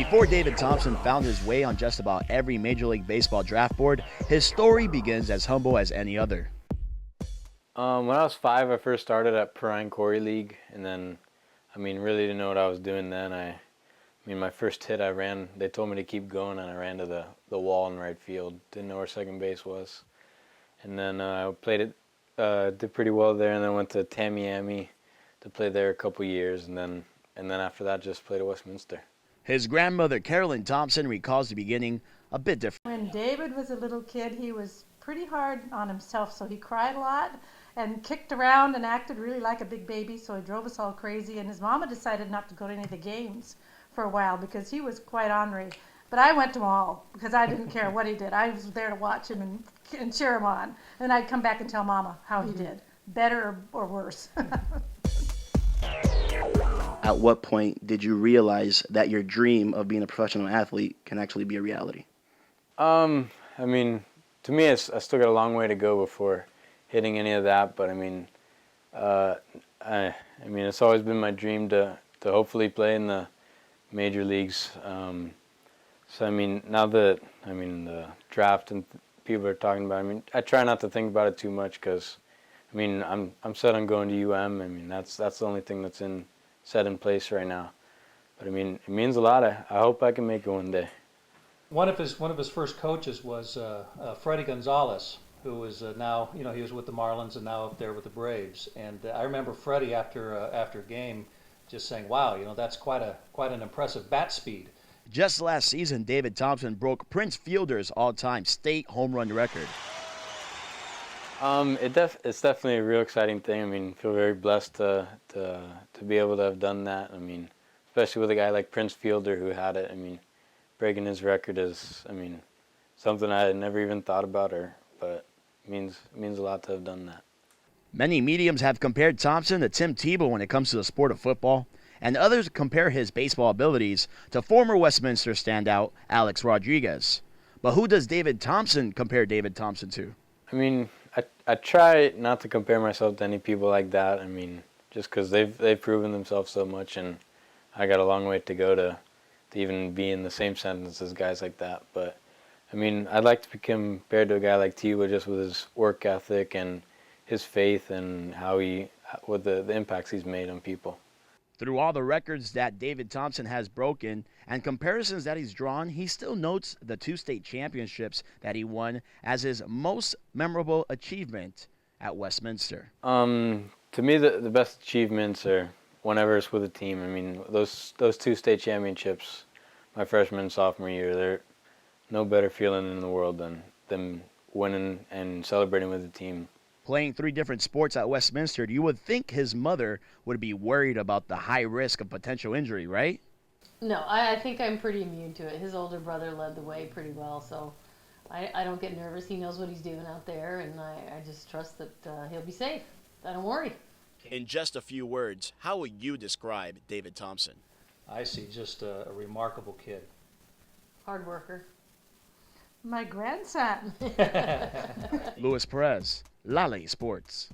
Before David Thompson found his way on just about every Major League Baseball draft board, his story begins as humble as any other. When I was 5, I first started at Karylin Corey League, and then, really didn't know what I was doing then. My first hit I ran, they told me to keep going, and I ran to the wall in right field. Didn't know where second base was. And then I played it, did pretty well there, and then went to Tamiami to play there a couple years, and then after that just played at Westminster. His grandmother, Karylin Thompson, recalls the beginning a bit different. When David was a little kid, he was pretty hard on himself, so he cried a lot and kicked around and acted really like a big baby, so he drove us all crazy. And his mama decided not to go to any of the games for a while because he was quite ornery. But I went to them all because I didn't care what he did. I was there to watch him and cheer him on. And I'd come back and tell Mama how he did, better or worse. At what point did you realize that your dream of being a professional athlete can actually be a reality? To me, I still got a long way to go before hitting any of that. But it's always been my dream to hopefully play in the major leagues. Now that the draft and people are talking about it, I try not to think about it too much because, I'm set on going to UM. That's the only thing that's set in place right now. But it means a lot. I hope I can make it one day. One of his first coaches was Freddie Gonzalez, who is now, he was with the Marlins and now up there with the Braves. And I remember Freddie after a game just saying, "Wow, that's quite an impressive bat speed." Just last season, David Thompson broke Prince Fielder's all-time state home run record. It's definitely a real exciting thing. Feel very blessed to be able to have done that. Especially with a guy like Prince Fielder who had it. Breaking his record is, something I had never even thought about, but it means a lot to have done that. Many mediums have compared Thompson to Tim Tebow when it comes to the sport of football, and others compare his baseball abilities to former Westminster standout Alex Rodriguez. But who does David Thompson compare David Thompson to? I try not to compare myself to any people like that. Just because they've proven themselves so much, and I got a long way to go to even be in the same sentence as guys like that. But I'd like to be compared to a guy like Tebow just with his work ethic and his faith and what the impacts he's made on people. Through all the records that David Thompson has broken and comparisons that he's drawn, he still notes the 2 state championships that he won as his most memorable achievement at Westminster. To me, the best achievements are whenever it's with a team. Those 2 state championships, my freshman and sophomore year, they're no better feeling in the world than them winning and celebrating with the team. Playing 3 different sports at Westminster, you would think his mother would be worried about the high risk of potential injury, right? No, I think I'm pretty immune to it. His older brother led the way pretty well, so I don't get nervous. He knows what he's doing out there, and I just trust that he'll be safe. I don't worry. In just a few words, how would you describe David Thompson? I see just a remarkable kid. Hard worker. My grandson. Luis Perez, Lale Sports.